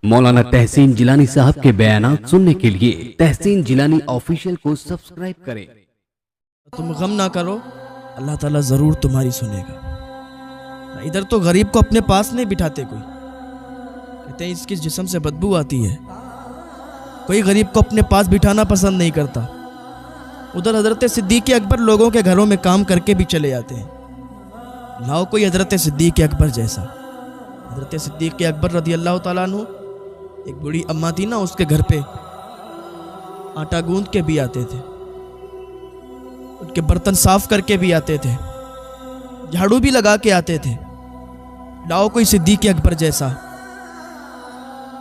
मौलाना तहसीन जिलानी साहब के बयानात सुनने के लिए तहसीन जिलानी ऑफिशियल को सब्सक्राइब करें। तुम गम ना करो, अल्लाह ताला ज़रूर तुम्हारी सुनेगा। इधर तो गरीब को अपने पास नहीं बिठाते, कोई कहते हैं इसकी जिस्म से बदबू आती है। कोई गरीब को अपने पास बिठाना पसंद नहीं करता। उधर हज़रत सिद्दीक़ अकबर लोगों के घरों में काम करके भी चले जाते हैं। लाओ कोई हज़रत सिद्दीक़ अकबर जैसा। हज़रत सिद्दीक़ अकबर रज़ी अल्लाह ताला अन्हु, एक बूढ़ी अम्मा थी ना, उसके घर पे आटा गूंद के भी आते थे, उनके बर्तन साफ करके भी आते थे, झाड़ू भी लगा के आते थे। लाओ कोई सिद्दीक़ अकबर जैसा।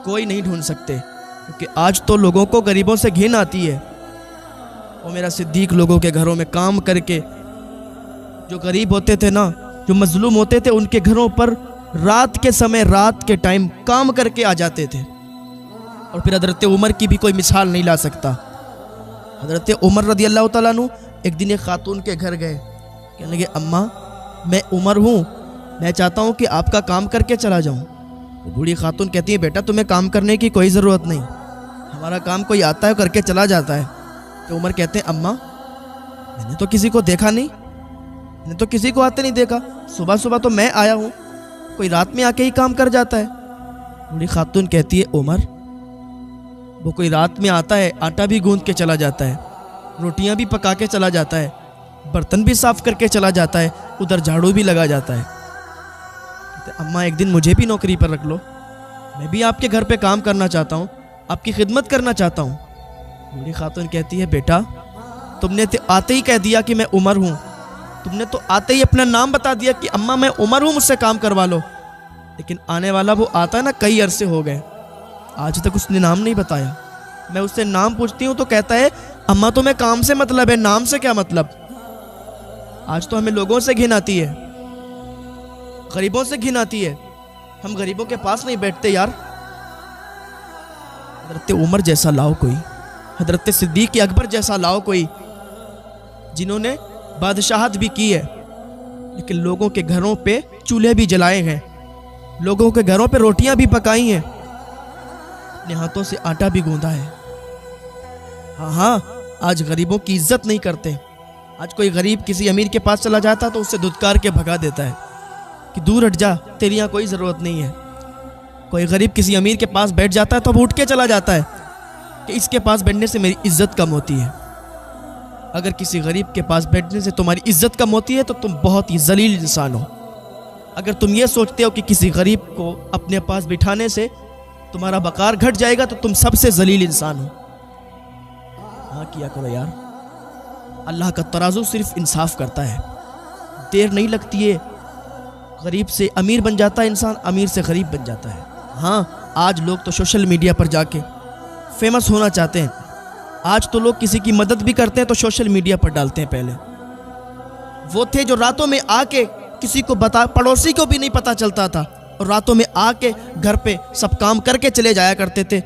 कोई नहीं ढूंढ सकते, क्योंकि आज तो लोगों को गरीबों से घिन आती है। और मेरा सिद्दीक़ लोगों के घरों में काम करके, जो गरीब होते थे ना, जो मजलूम होते थे, उनके घरों पर रात के समय, रात के टाइम काम करके आ जाते थे। और फिर हज़रत उमर की भी कोई मिसाल नहीं ला सकता। हज़रत उमर रज़ी अल्लाह ताला अन्हु एक दिन एक खातून के घर गए, कहने लगे अम्मा मैं उमर हूँ, मैं चाहता हूँ कि आपका काम करके चला जाऊँ। वो बूढ़ी खातून कहती है बेटा तुम्हें काम करने की कोई ज़रूरत नहीं, हमारा काम कोई आता है करके चला जाता है। तो उमर कहते हैं अम्मा मैंने तो किसी को देखा नहीं, मैंने तो किसी को आते नहीं देखा, सुबह सुबह तो मैं आया हूँ, कोई रात में आके ही काम कर जाता है। बूढ़ी खातून कहती है उमर वो कोई रात में आता है, आटा भी गूंद के चला जाता है, रोटियां भी पका के चला जाता है, बर्तन भी साफ करके चला जाता है, उधर झाड़ू भी लगा जाता है। तो अम्मा एक दिन मुझे भी नौकरी पर रख लो, मैं भी आपके घर पे काम करना चाहता हूँ, आपकी खिदमत करना चाहता हूँ। बूढ़ी खातून कहती है बेटा तुमने तो आते ही कह दिया कि मैं उमर हूँ, तुमने तो आते ही अपना नाम बता दिया कि अम्मा मैं उमर हूँ, मुझसे काम करवा लो। लेकिन आने वाला वो आता है ना, कई अरसे हो गए, आज तक उसने नाम नहीं बताया। मैं उससे नाम पूछती हूँ तो कहता है अम्मा तुम्हें काम से मतलब है, नाम से क्या मतलब। आज तो हमें लोगों से घिन आती है, गरीबों से घिन आती है, हम गरीबों के पास नहीं बैठते यार। हज़रत उमर जैसा लाओ कोई, हज़रत सिद्दीक़ अकबर जैसा लाओ कोई, जिन्होंने बादशाहत भी की है, लेकिन लोगों के घरों पे चूल्हे भी जलाए हैं, लोगों के घरों पे रोटियां भी पकाई हैं, अपने हाथों से आटा भी गूंदा है। हाँ, आज गरीबों की इज्जत नहीं करते। आज कोई गरीब किसी अमीर के पास चला जाता तो उससे धुतकार के भगा देता है कि दूर हट जा, तेरी यहाँ कोई ज़रूरत नहीं है। कोई गरीब किसी अमीर के पास बैठ जाता है तो अब उठ के चला जाता है कि इसके पास बैठने से मेरी इज्जत कम होती है। अगर किसी गरीब के पास बैठने से तुम्हारी इज्जत कम होती है तो तुम बहुत ही जलील इंसान हो। अगर तुम ये सोचते हो कि किसी गरीब को अपने पास बिठाने से तुम्हारा वक़ार घट जाएगा तो तुम सबसे जलील इंसान हो। हाँ किया करो यार, अल्लाह का तराजू सिर्फ इंसाफ करता है, देर नहीं लगती है। गरीब से अमीर बन जाता है इंसान, अमीर से गरीब बन जाता है। हाँ, आज लोग तो सोशल मीडिया पर जाके फेमस होना चाहते हैं। आज तो लोग किसी की मदद भी करते हैं तो सोशल मीडिया पर डालते हैं। पहले वो थे जो रातों में आके किसी को बता, पड़ोसी को भी नहीं पता चलता था, और रातों में आके घर पे सब काम करके चले जाया करते थे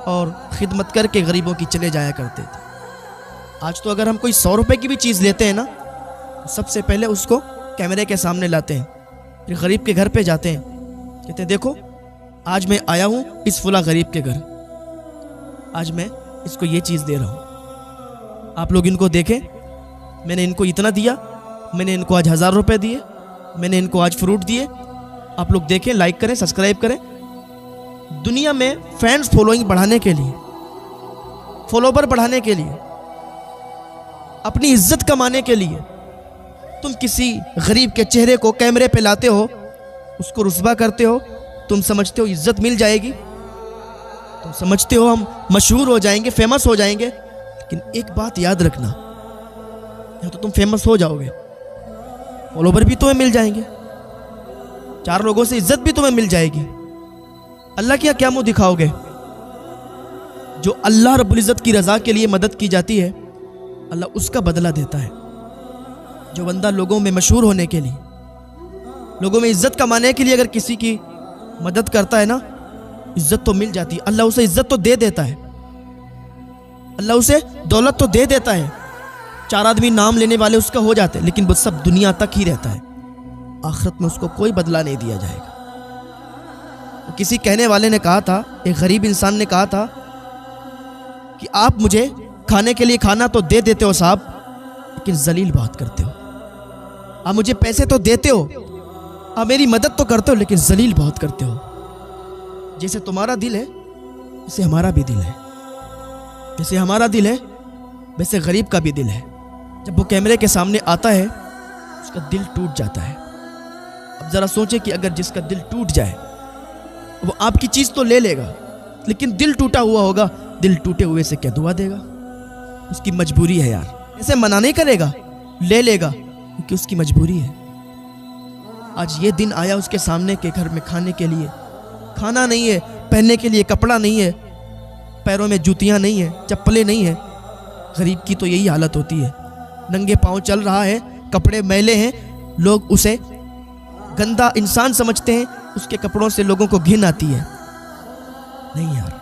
और खिदमत करके गरीबों की चले जाया करते थे। आज तो अगर हम कोई 100 रुपए की भी चीज़ लेते हैं ना, तो सबसे पहले उसको कैमरे के सामने लाते हैं, फिर गरीब के घर पे जाते हैं, कहते हैं देखो आज मैं आया हूँ इस फुला गरीब के घर, आज मैं इसको ये चीज़ दे रहा हूँ, आप लोग इनको देखें, मैंने इनको इतना दिया, मैंने इनको आज 1000 रुपये दिए, मैंने इनको आज फ्रूट दिए, आप लोग देखें, लाइक करें, सब्सक्राइब करें। दुनिया में फैंस फॉलोइंग बढ़ाने के लिए, फॉलोवर बढ़ाने के लिए, अपनी इज्जत कमाने के लिए तुम किसी गरीब के चेहरे को कैमरे पे लाते हो, उसको रुस्वा करते हो, तुम समझते हो इज्जत मिल जाएगी, तुम समझते हो हम मशहूर हो जाएंगे, फेमस हो जाएंगे। लेकिन एक बात याद रखना, या तो तुम फेमस हो जाओगे, फॉलोवर भी तुम्हें मिल जाएंगे, 4 लोगों से इज्जत भी तुम्हें मिल जाएगी, अल्लाह के यहाँ क्या मुंह दिखाओगे। जो अल्लाह रब्बुल इज़्ज़त की रज़ा के लिए मदद की जाती है, अल्लाह उसका बदला देता है। जो बंदा लोगों में मशहूर होने के लिए, लोगों में इज्जत कमाने के लिए अगर किसी की मदद करता है ना, इज्जत तो मिल जाती है, अल्लाह उसे इज्जत तो दे देता है, अल्लाह उसे दौलत तो दे देता है, 4 आदमी नाम लेने वाले उसका हो जाते हैं, लेकिन वो सब दुनिया तक ही रहता है, आखिरत में उसको कोई बदला नहीं दिया जाएगा। तो किसी कहने वाले ने कहा था, एक गरीब इंसान ने कहा था कि आप मुझे खाने के लिए खाना तो दे देते हो साहब, लेकिन जलील बहुत करते हो। आप मुझे पैसे तो देते हो, आप मेरी मदद तो करते हो, लेकिन जलील बहुत करते हो। जैसे तुम्हारा दिल है वैसे हमारा भी दिल है, जैसे हमारा दिल है वैसे गरीब का भी दिल है। जब वो कैमरे के सामने आता है उसका दिल टूट जाता है। अब ज़रा सोचें कि अगर जिसका दिल टूट जाए, वो आपकी चीज़ तो ले लेगा, लेकिन दिल टूटा हुआ होगा, दिल टूटे हुए से क्या दुआ देगा? उसकी मजबूरी है यार, ऐसे मना नहीं करेगा, ले लेगा क्योंकि उसकी मजबूरी है। आज ये दिन आया उसके सामने के घर में खाने के लिए खाना नहीं है, पहनने के लिए कपड़ा नहीं है, पैरों में जूतियाँ नहीं है, चप्पलें नहीं है। गरीब की तो यही हालत होती है, नंगे पाँव चल रहा है, कपड़े मैले हैं, लोग उसे गंदा इंसान समझते हैं, उसके कपड़ों से लोगों को घिन आती है। नहीं यार,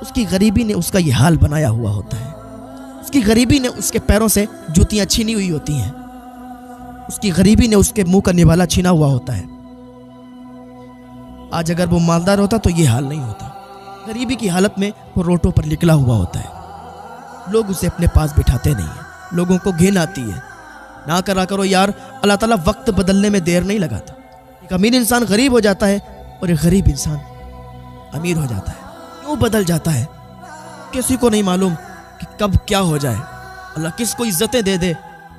उसकी गरीबी ने उसका ये हाल बनाया हुआ होता है। उसकी गरीबी ने उसके पैरों से जूतियाँ छीनी हुई होती हैं, उसकी गरीबी ने उसके मुंह का निवाला छीना हुआ होता है। आज अगर वो मालदार होता तो ये हाल नहीं होता। गरीबी की हालत में वो रोटों पर निकला हुआ होता है, लोग उसे अपने पास बिठाते नहीं हैं, लोगों को घिन आती है। ना करा करो यार, अल्लाह ताला वक्त बदलने में देर नहीं लगाता। एक अमीर इंसान गरीब हो जाता है और एक गरीब इंसान अमीर हो जाता है। क्यों बदल जाता है किसी को नहीं मालूम कि कब क्या हो जाए। अल्लाह किसको इज्जतें दे दे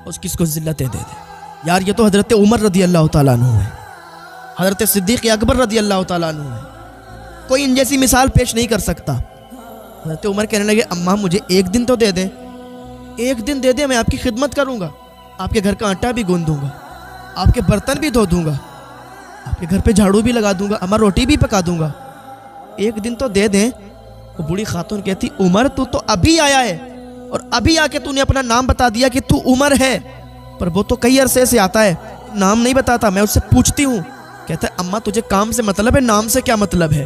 और किसको जिल्लतें दे दे। यार ये तो हज़रत उमर रदी अल्लाह ताला अन्हु है, हज़रत सिद्दीक़ अकबर रदी अल्लाह ताला अन्हु है। कोई इन जैसी मिसाल पेश नहीं कर सकता। हज़रत उमर कहने लगे, अम्मा मुझे एक दिन तो दे दें, एक दिन दे दे, मैं आपकी खिदमत करूँगा, आपके घर का आटा भी गूंद दूँगा, आपके बर्तन भी धो दूँगा, आपके घर पे झाड़ू भी लगा दूँगा, अम्मा रोटी भी पका दूँगा, एक दिन तो दे दें। वो बूढ़ी खातून कहती, उमर तू तो अभी आया है और अभी आके तूने अपना नाम बता दिया कि तू उमर है, पर वो तो कई अरसे से आता है, नाम नहीं बताता। मैं उससे पूछती हूँ, कहता है अम्मा तुझे काम से मतलब है, नाम से क्या मतलब है?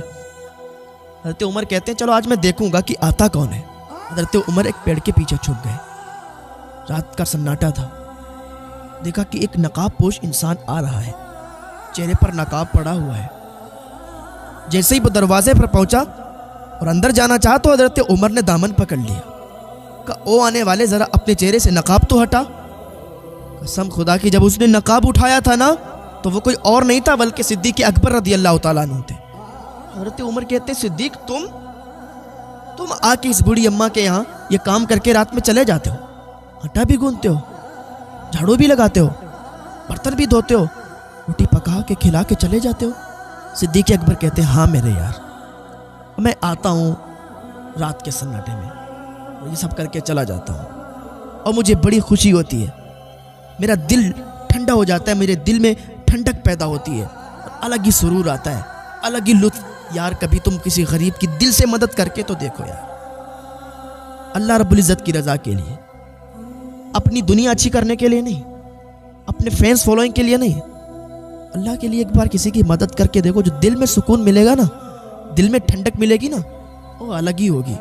हज़रत उमर कहते हैं चलो आज मैं देखूंगा कि आता कौन है। हज़रत उमर एक पेड़ के पीछे छुप गए। रात का सन्नाटा था। देखा कि एक नकाब पोश इंसान आ रहा है, चेहरे पर नकाब पड़ा हुआ है। जैसे ही वो दरवाजे पर पहुंचा और अंदर जाना चाहा तो हज़रत उमर ने दामन पकड़ लिया। कहा ओ आने वाले, ज़रा अपने चेहरे से नकाब तो हटा। कसम खुदा की, जब उसने नकाब उठाया था ना तो वो कोई और नहीं था बल्कि सिद्दीक़ अकबर रदी अल्लाह ताला अन्हु थे। हज़रत उमर कहते, सिद्दीक़ तुम आके इस बूढ़ी अम्मा के यहाँ ये काम करके रात में चले जाते हो, आटा भी गूंदते हो, झाड़ू भी लगाते हो, बर्तन भी धोते हो, रोटी पका के खिला के चले जाते हो। सिद्दीक़ अकबर कहते हैं हाँ मेरे यार, मैं आता हूँ रात के सन्नाटे में और ये सब करके चला जाता हूँ और मुझे बड़ी खुशी होती है, मेरा दिल ठंडा हो जाता है, मेरे दिल में ठंडक पैदा होती है और अलग ही सुरूर आता है, अलग ही लुत्फ। यार कभी तुम किसी गरीब की दिल से मदद करके तो देखो यार, अल्लाह रब्बुल इज़्ज़त की रज़ा के लिए, अपनी दुनिया अच्छी करने के लिए नहीं, अपने फैंस फॉलोइंग के लिए नहीं, अल्लाह के लिए एक बार किसी की मदद करके देखो। जो दिल में सुकून मिलेगा ना, दिल में ठंडक मिलेगी ना, वो अलग ही होगी।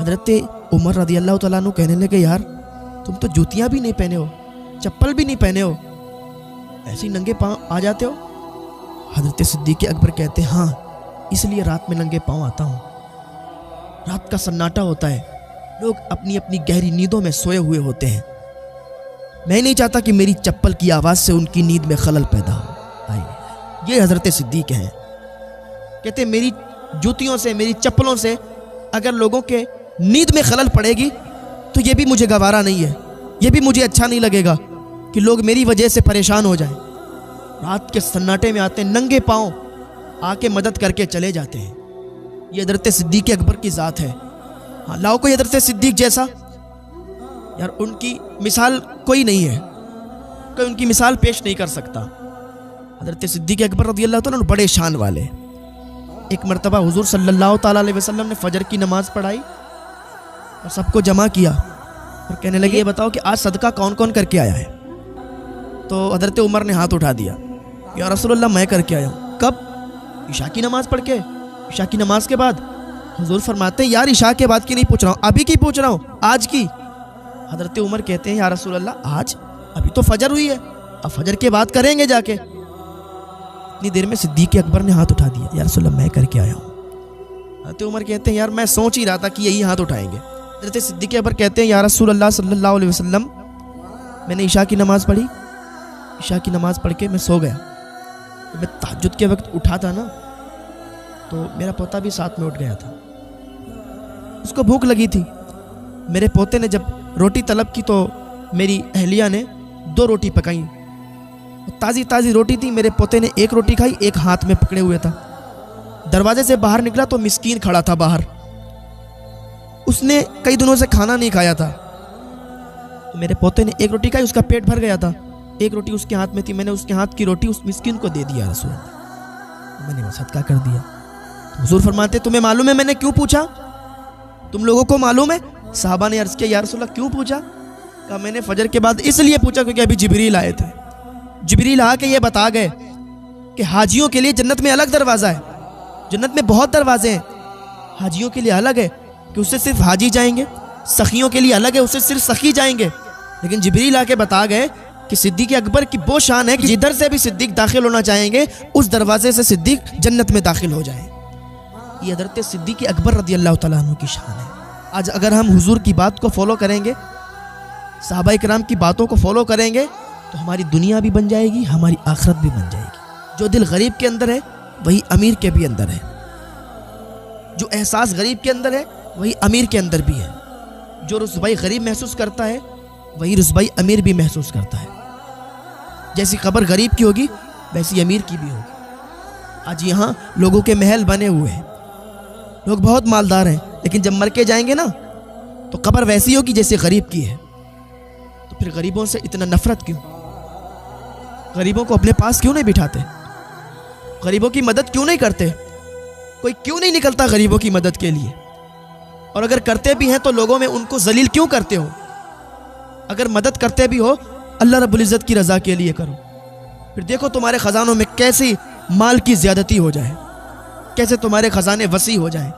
हज़रत उमर रज़ी अल्लाह तआला अन्हु कहने लगे, यार तुम तो जूतियाँ भी नहीं पहने हो, चप्पल भी नहीं पहने हो, ऐसे ही नंगे पाँव आ जाते हो। हज़रत सिद्दीक़ अकबर कहते हाँ, इसलिए रात में नंगे पाँव आता हूँ। रात का सन्नाटा होता है, लोग अपनी अपनी गहरी नींदों में सोए हुए होते हैं। मैं नहीं चाहता कि मेरी चप्पल की आवाज़ से उनकी नींद में खलल पैदा हो। ये हज़रत सिद्दीक़ हैं, कहते मेरी जूतियों से, मेरी चप्पलों से अगर लोगों के नींद में खलल पड़ेगी तो ये भी मुझे गवारा नहीं है, ये भी मुझे अच्छा नहीं लगेगा कि लोग मेरी वजह से परेशान हो जाएं। रात के सन्नाटे में आते हैं, नंगे पाँव आके मदद करके चले जाते हैं। ये हज़रत सिद्दीक़ अकबर की ज़ात है। हाँ, लाओ कोई हज़रत सिद्दीक़ जैसा, यार उनकी मिसाल कोई नहीं है, कोई उनकी मिसाल पेश नहीं कर सकता। हज़रत सिद्दीक़ अकबर रज़ी अल्लाह ताला अन्हु बड़े शान वाले। एक मरतबा हुज़ूर सल्लल्लाहु ताला अलैहि वसल्लम ने फ़जर की नमाज़ पढ़ाई और सबको जमा किया और कहने लगे ये बताओ कि आज सदका कौन कौन करके आया है? तो हज़रत उमर ने हाथ उठा दिया, या रसूलल्लाह मैं करके आया हूँ। कब? इशा की नमाज़ पढ़ के, इशा की नमाज़ के बाद। हुज़ूर फरमाते हैं यार इशा के बाद की नहीं पूछ रहा हूँ, अभी की पूछ रहा हूँ, आज की। हज़रत उमर कहते हैं या रसूलल्लाह आज? अभी तो फजर हुई है, अब फजर के बाद करेंगे जाके। इतनी देर में सिद्दीक़ अकबर ने हाथ उठा दिया, या रसूल अल्लाह मैं करके आया हूँ। हज़रत उमर कहते हैं यार मैं सोच ही रहा था कि यही हाथ उठाएंगे। हज़रत सिद्दीक़ अकबर कहते हैं या रसूल अल्लाह सल्लल्लाहु अलैहि वसल्लम मैंने ईशा की नमाज़ पढ़ी, ईशा की नमाज़ पढ़ के मैं सो गया। तो मैं तहज्जुद के वक्त उठा था ना, तो मेरा पोता भी साथ में उठ गया था, उसको भूख लगी थी। मेरे पोते ने जब रोटी तलब की तो मेरी अहलिया ने 2 रोटी पकाई, ताज़ी ताज़ी रोटी थी। मेरे पोते ने 1 रोटी खाई, 1 हाथ में पकड़े हुए था। दरवाजे से बाहर निकला तो मिस्कीन खड़ा था बाहर, उसने कई दिनों से खाना नहीं खाया था। तो मेरे पोते ने 1 रोटी खाई, उसका पेट भर गया था। 1 रोटी उसके हाथ में थी, मैंने उसके हाथ की रोटी उस मिस्कीन को दे दिया रसूल, मैंने वो सदका कर दिया। तो हुजूर फरमाते तुम्हें मालूम है मैंने क्यों पूछा, तुम लोगों को मालूम है? साहबा ने अर्ज किया या रसूल अल्लाह क्यों पूछा? कहा मैंने फजर के बाद इसलिए पूछा क्योंकि अभी जिब्रील आए थे। जिब्रील आके ये बता गए कि हाजियों के लिए जन्नत में अलग दरवाज़ा है, जन्नत में बहुत दरवाजे हैं। हाजियों के लिए अलग है कि उससे सिर्फ हाजी जाएंगे, सखियों के लिए अलग है, उससे सिर्फ सखी जाएंगे। लेकिन जिब्रील आके बता गए कि सिद्दीक़ अकबर की वो शान है कि जिधर से भी सिद्दीक़ दाखिल होना चाहेंगे उस दरवाजे से सिद्दीक़ जन्नत में दाखिल हो जाए। ये हज़रत सिद्दीक़ अकबर रज़ी अल्लाह तआला अन्हु की शान है। आज अगर हम हुजूर की बात को फॉलो करेंगे, सहाबा इकराम की बातों को फॉलो करेंगे, तो हमारी दुनिया भी बन जाएगी, हमारी आखिरत भी बन जाएगी। जो दिल गरीब के अंदर है वही अमीर के भी अंदर है, जो एहसास गरीब के अंदर है वही अमीर के अंदर भी है। जो रुसवाई गरीब महसूस करता है वही रुसवाई अमीर भी महसूस करता है। जैसी खबर गरीब की होगी वैसी अमीर की भी होगी। आज यहाँ लोगों के महल बने हुए हैं, लोग बहुत मालदार हैं, लेकिन जब मर के जाएंगे ना तो खबर वैसी होगी जैसे गरीब की है। तो फिर गरीबों से इतना नफरत क्यों? गरीबों को अपने पास क्यों नहीं बिठाते? गरीबों की मदद क्यों नहीं करते? कोई क्यों नहीं निकलता गरीबों की मदद के लिए? और अगर करते भी हैं तो लोगों में उनको जलील क्यों करते हो? अगर मदद करते भी हो अल्लाह रब्बुल इज़्ज़त की रज़ा के लिए करो, फिर देखो तुम्हारे ख़जानों में कैसी माल की ज़्यादती हो जाए, कैसे तुम्हारे ख़जाने वसी हो जाए।